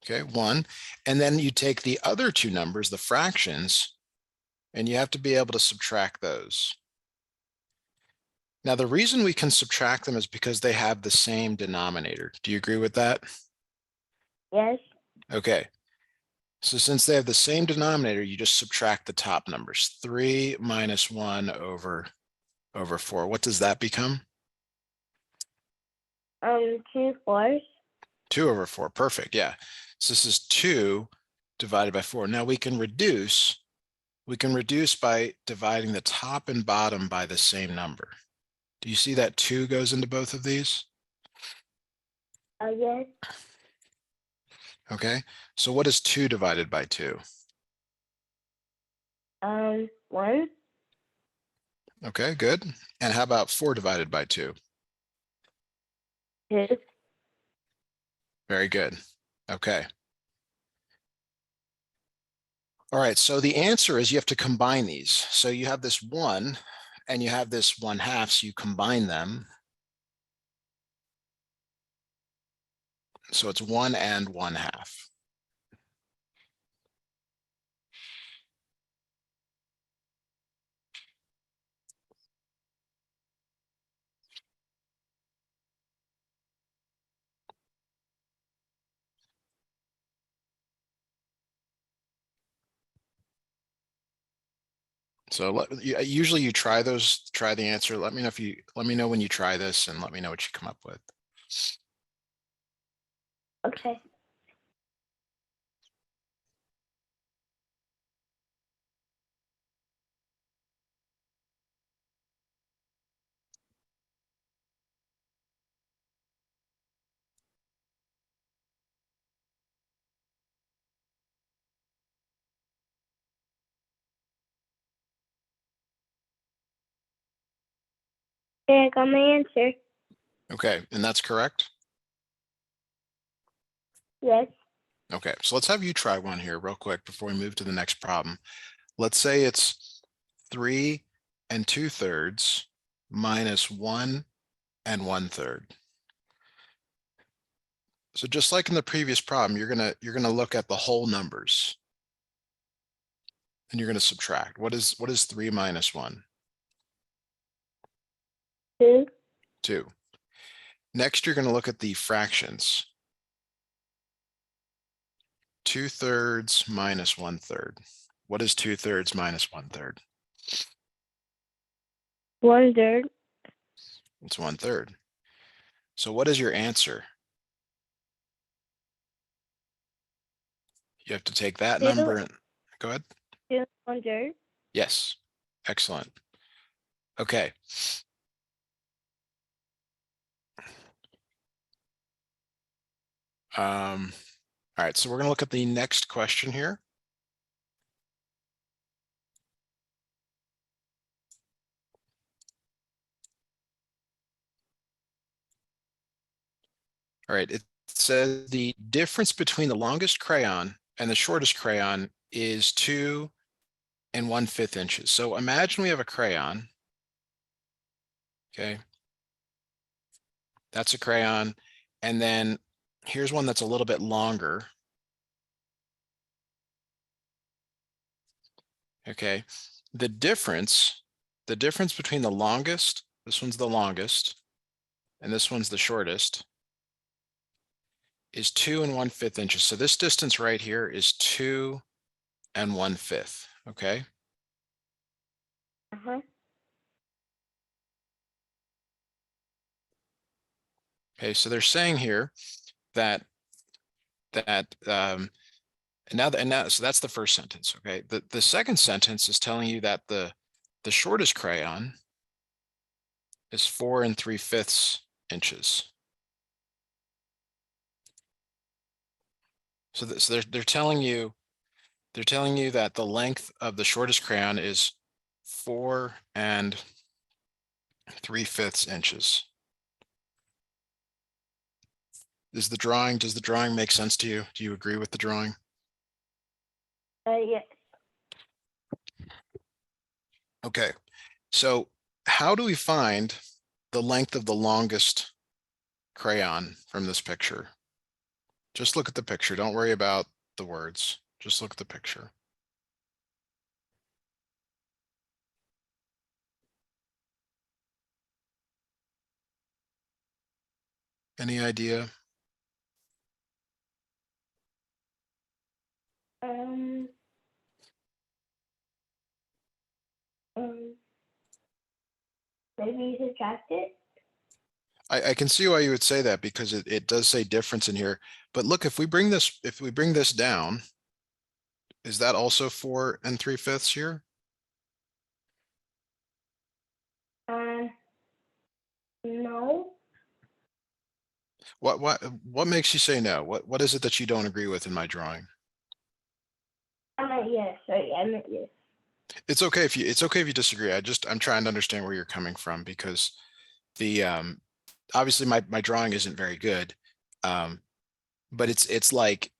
Okay, 1. And then you take the other two numbers, the fractions, and you have to be able to subtract those. Now, the reason we can subtract them is because they have the same denominator. Do you agree with that? Yes. Okay. So since they have the same denominator, you just subtract the top numbers. 3 minus 1 over 4. What does that become? 2/4. 2 over 4. Perfect. Yeah. So this is 2 divided by 4. Now we can reduce. We can reduce by dividing the top and bottom by the same number. Do you see that 2 goes into both of these? Yes. Okay. So what is 2 divided by 2? 1. Okay, good. And how about 4 divided by 2? 2. Very good. Okay. All right, so the answer is you have to combine these. So you have this 1 and you have this 1/2, so you combine them. So it's 1 and 1/2. So usually you try the answer. Let me know when you try this and let me know what you come up with. Okay. Okay, I got my answer. Okay, and that's correct? Yes. Okay, so let's have you try one here real quick before we move to the next problem. Let's say it's 3 2/3 minus 1 1/3. So just like in the previous problem, you're gonna look at the whole numbers and you're gonna subtract. What is 3 minus 1? 2. 2. Next, you're gonna look at the fractions. 2/3 minus 1/3. What is 2/3 minus 1/3? 1/3. It's 1/3. So what is your answer? You have to take that 2. number and go ahead. 2 1/3. Yes. Excellent. Okay. All right, so we're going to look at the next question here. All right, it says the difference between the longest crayon and the shortest crayon is 2 1/5 inches. So imagine we have a crayon. Okay. That's a crayon. And then here's one that's a little bit longer. Okay. The difference between the longest, this one's the longest, and this one's the shortest, is 2 1/5 inches. So this distance right here is 2 1/5. Okay. Uh-huh. Okay, so they're saying here that so that's the first sentence. Okay, the second sentence is telling you that the shortest crayon is 4 3/5 inches. So they're telling you that the length of the shortest crayon is 4 3/5 inches. Does the drawing make sense to you? Do you agree with the drawing? Yes. Okay, so how do we find the length of the longest crayon from this picture? Just look at the picture. Don't worry about the words. Just look at the picture. Any idea? Um, maybe you subtract it. I can see why you would say that because it does say difference in here. But look, if we bring this down, is that also 4 3/5 here? No. What makes you say no? What is it that you don't agree with in my drawing? I meant yes. Sorry, I meant yes. It's okay if you disagree. I'm trying to understand where you're coming from because the obviously my drawing isn't very good. But it's like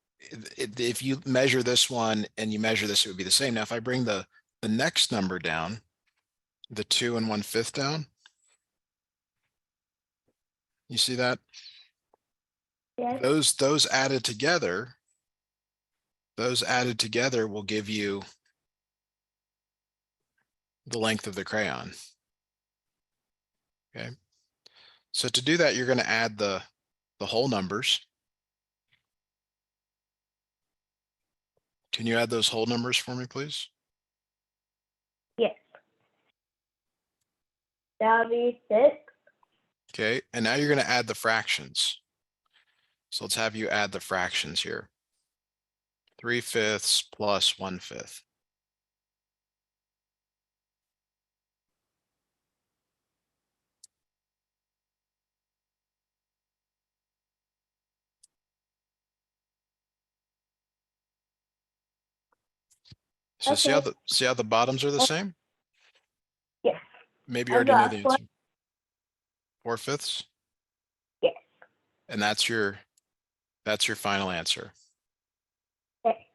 if you measure this one and you measure this, it would be the same. Now, if I bring the next number down, the 2 1/5 down, you see that? Yes. Those added together will give you the length of the crayon. Okay. So to do that, you're going to add the whole numbers. Can you add those whole numbers for me, please? Yes. That'll be 6. Okay. And now you're going to add the fractions. So let's have you add the fractions here. 3/5 plus 1/5. So Okay. see how the bottoms are the same? Yes. Maybe you I already know got the 4. answer. 4/5. Yes. And that's your final answer. Okay.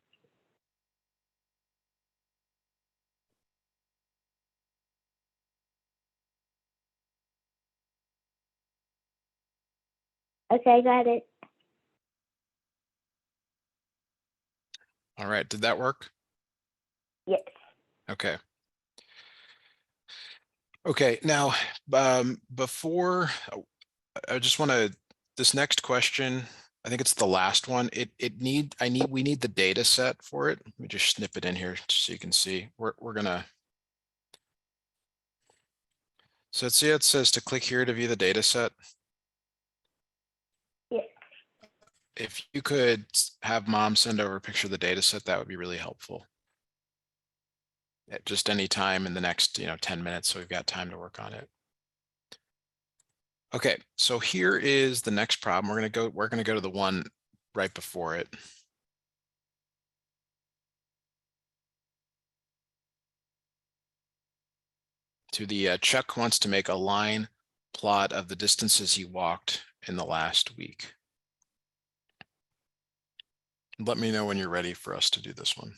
Okay, got it. All right. Did that work? Yes. Okay. Okay. Now, before I just want to, this next question, I think it's the last one. We need the data set for it. Let me just snip it in here so you can see. We're gonna, so see, it says to click here to view the data set. Yes. If you could have mom send over a picture of the data set, that would be really helpful. At just any time in the next, 10 minutes. So we've got time to work on it. Okay, so here is the next problem. We're going to go to the one right before it. To the Chuck wants to make a line plot of the distances he walked in the last week. Let me know when you're ready for us to do this one.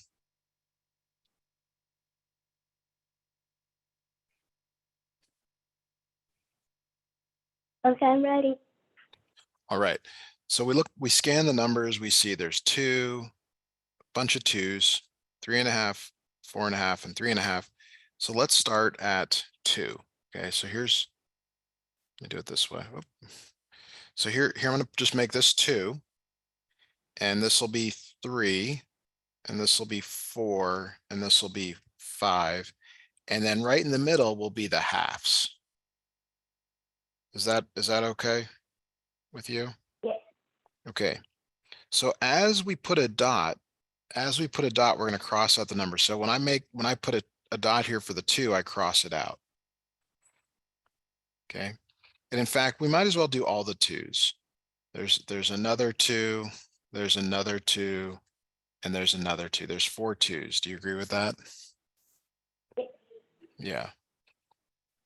Okay, I'm ready. All right, so we scan the numbers, we see there's 2, a bunch of 2s, 3.5, 4.5, and 3.5. So let's start at 2. Okay, so let me do it this way. Oop. So here I'm going to just make this 2, and this will be 3, and this will be 4, and this will be 5. And then right in the middle will be the halves. Is that okay with you? Yes. Okay. So as we put a dot, we're going to cross out the number. So when I put a dot here for the 2, I cross it out. Okay. And in fact, we might as well do all the 2s. There's another 2, there's another 2, and there's another 2. There's 4 2s. Do you agree with that? Yes. Yeah.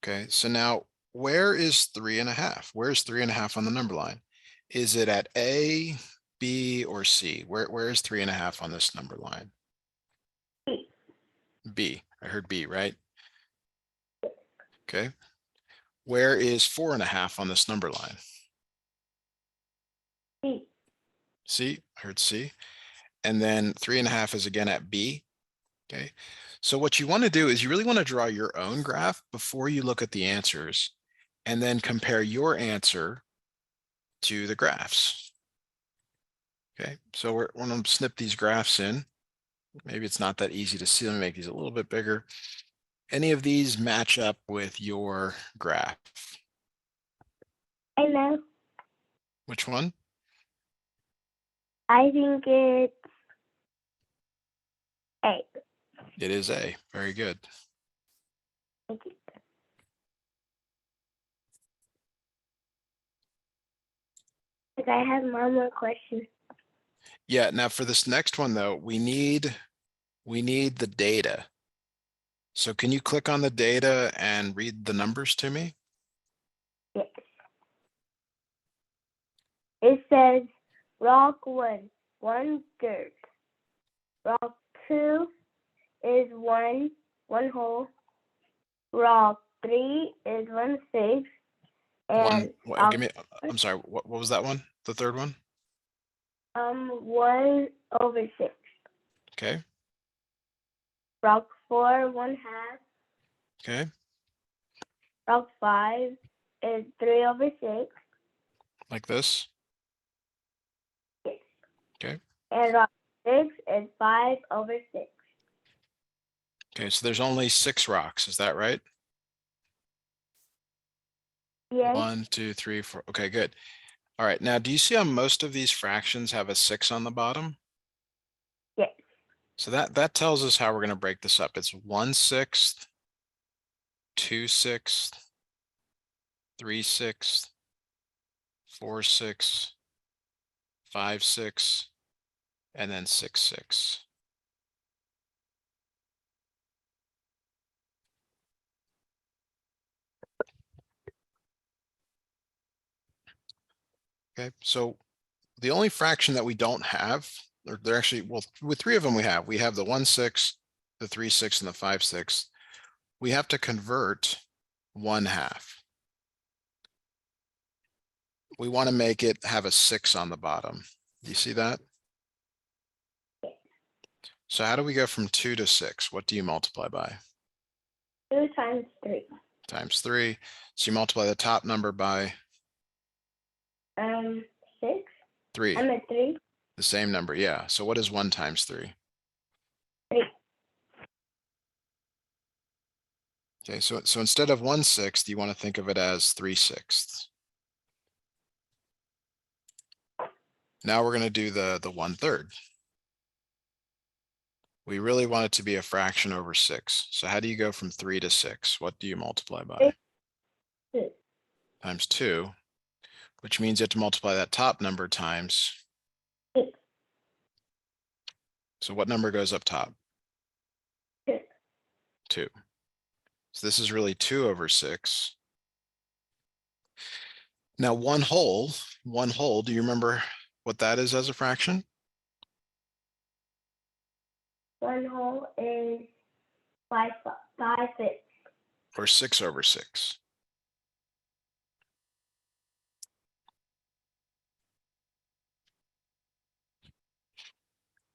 Okay. So now where is 3.5? Where's 3.5 on the number line? Is it at A, B, or C? Where is 3.5 on this number line? B. B. I heard B, right? Okay. Where is 4.5 on this number line? C. C, I heard C. And then 3.5 is again at B. Okay. So what you want to do is you really want to draw your own graph before you look at the answers and then compare your answer to the graphs. Okay. So we're going to snip these graphs in. Maybe it's not that easy to see. Let me make these a little bit bigger. Any of these match up with your graph? I know. Which one? I think it's A. It is A. Very good. Thank you. Like I have one more question. Yeah. Now for this next one though, we need the data. So can you click on the data and read the numbers to me? Yes. It says rock 1/3. Rock 2 is one hole. Rock 3 is 1/6. And Give me, I'm sorry, what was that one? The third one? 1/6. Okay. Rock 4 1/2. Okay. Rock 5 is 3/6. Like this. Yes. Okay. And rock 6 is 5/6. Okay. So there's only 6 rocks. Is that right? Yes. 1, 2, 3, 4. Okay, good. All right. Now, do you see how most of these fractions have a 6 on the bottom? Yes. So that tells us how we're going to break this up. It's 1/6, 2/6, 3/6, 4/6, 5/6, and then 6/6. Okay, so the only fraction that we don't have, or they're actually, well, with 3 of them we have the 1/6, the 3/6, and the 5/6. We have to convert 1/2. We want to make it have a 6 on the bottom. Do you see that? So how do we go from 2 to 6? What do you multiply by? 2 times 3. Times 3. So you multiply the top number by 6. 3. I'm at 3. The same number, yeah. So what is 1 times 3? 3. Okay, so instead of 1/6, you want to think of it as 3/6. Now we're going to do the 1/3. We really want it to be a fraction over 6. So how do you go from 3 to 6? What do you multiply by? 2. Times 2, which means you have to multiply that top number times. 6. So what number goes up top? 2. 2. So this is really 2 over 6. Now 1 whole, do you remember what that is as a fraction? 1 whole is 5/6. Or 6 over 6.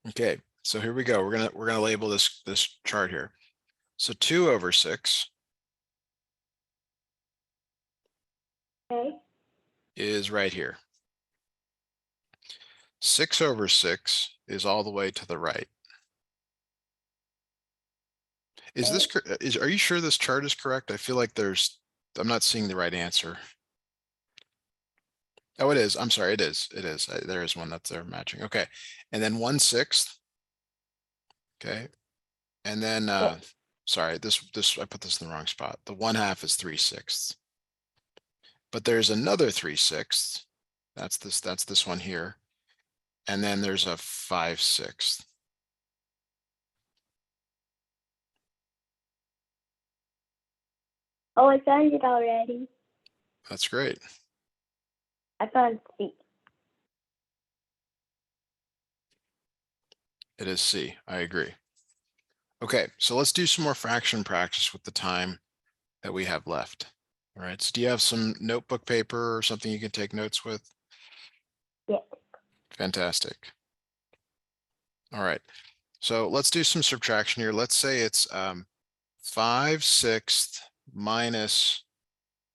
Okay, so here we go. We're gonna label this chart here. So 2 over 6 Okay. is right here. 6 over 6 is all the way to the right. Is this are you sure this chart is correct? I feel like I'm not seeing the right answer. Oh, it is. I'm sorry. It is. There is one that's there matching. Okay. And then 1/6. Okay. And then, sorry, I put this in the wrong spot. The 1/2 is 3/6. But there's another 3/6. That's this one here. And then there's a 5/6. Oh, I found it already. That's great. I found C. It is C. I agree. Okay, so let's do some more fraction practice with the time that we have left. All right, so do you have some notebook paper or something you can take notes with? Yes. Fantastic. All right. So let's do some subtraction here. Let's say it's 5/6 minus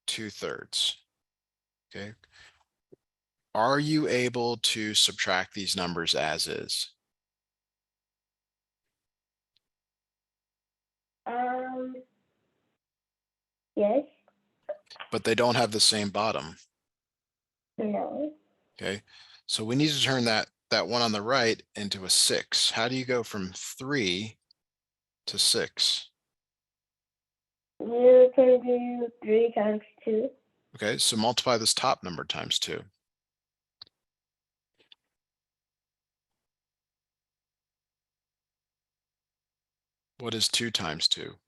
2/3. Okay. Are you able to subtract these numbers as is? Yes. But they don't have the same bottom. No. Okay. So we need to turn that one on the right into a 6. How do you go from 3 to 6? You can do 3 times 2. Okay, so multiply this top number times 2. What is 2 times 2?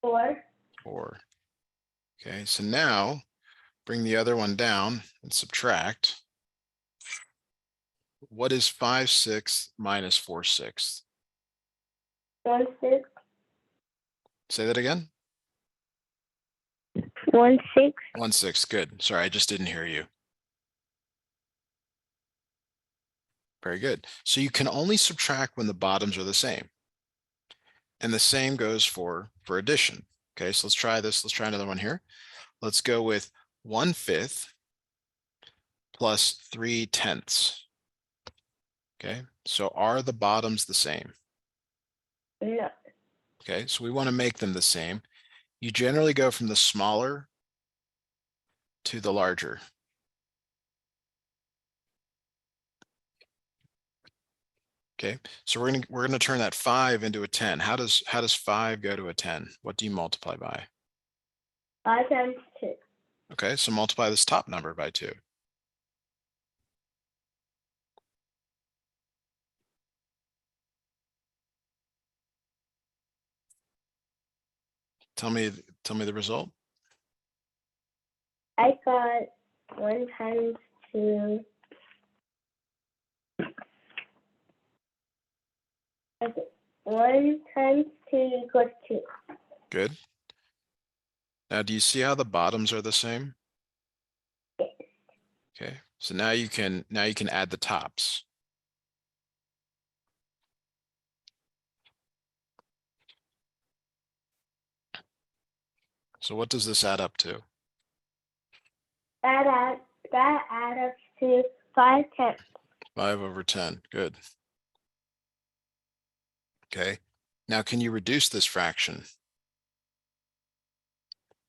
4. 4. Okay, so now bring the other one down and subtract. What is 5/6 minus 4/6? 1/6. Say that again. 1/6. 1/6. Good. Sorry, I just didn't hear you. Very good. So you can only subtract when the bottoms are the same. And the same goes for addition. Okay, so let's try this. Let's try another one here. Let's go with 1/5 plus 3/10. Okay, so are the bottoms the same? No. Okay, so we want to make them the same. You generally go from the smaller to the larger. Okay, so we're gonna turn that 5 into a 10. How does 5 go to a 10? What do you multiply by? 5 times 2. Okay, so multiply this top number by 2. Tell me the result. I got 1 times 2. Okay. 1 times 2 equals 2. Good. Now, do you see how the bottoms are the same? Yes. Okay, so now you can add the tops. So what does this add up to? That adds up to 5/10. 5/10. Good. Okay. Now, can you reduce this fraction?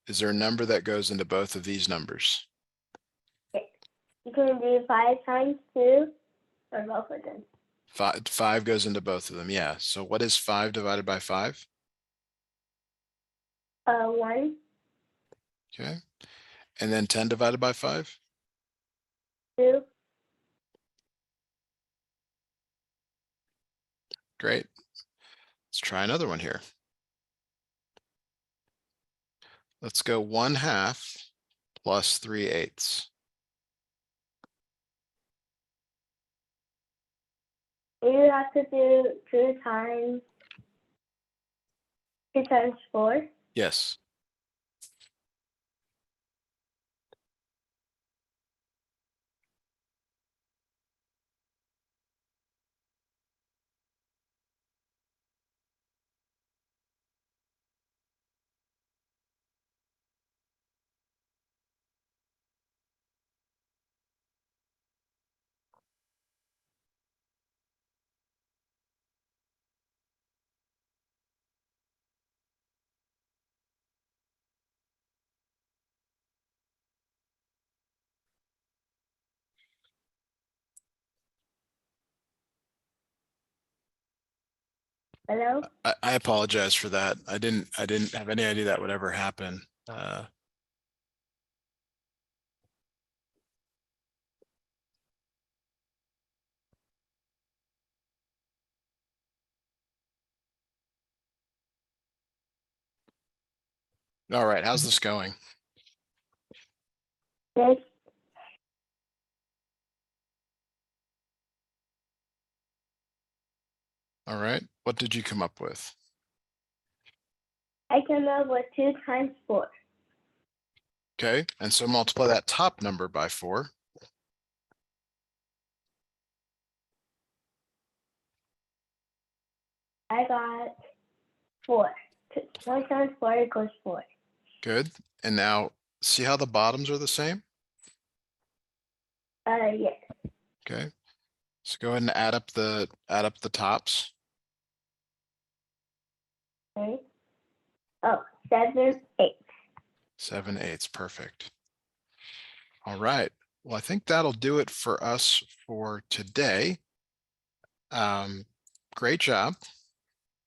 Is there a number that goes into both of these numbers? You can do 5 times 2 for both of them. 5 goes into both of them. Yeah. So what is 5 divided by 5? 1. Okay. And then 10 divided by 5? 2. Great. Let's try another one here. Let's go 1/2 plus 3/8. You have to do 2 times 4. Yes. Hello? I apologize for that. I didn't have any idea that would ever happen. All right, how's this going? Yes. All right, what did you come up with? I came up with 2 times 4. Okay, and so multiply that top number by 4. I got 4. 1 times 4 equals 4. Good. And now see how the bottoms are the same? Yes. Okay. So go ahead and add up the tops. Okay. Oh, 7, 8. 7/8. Perfect. All right. Well, I think that'll do it for us for today. Great job.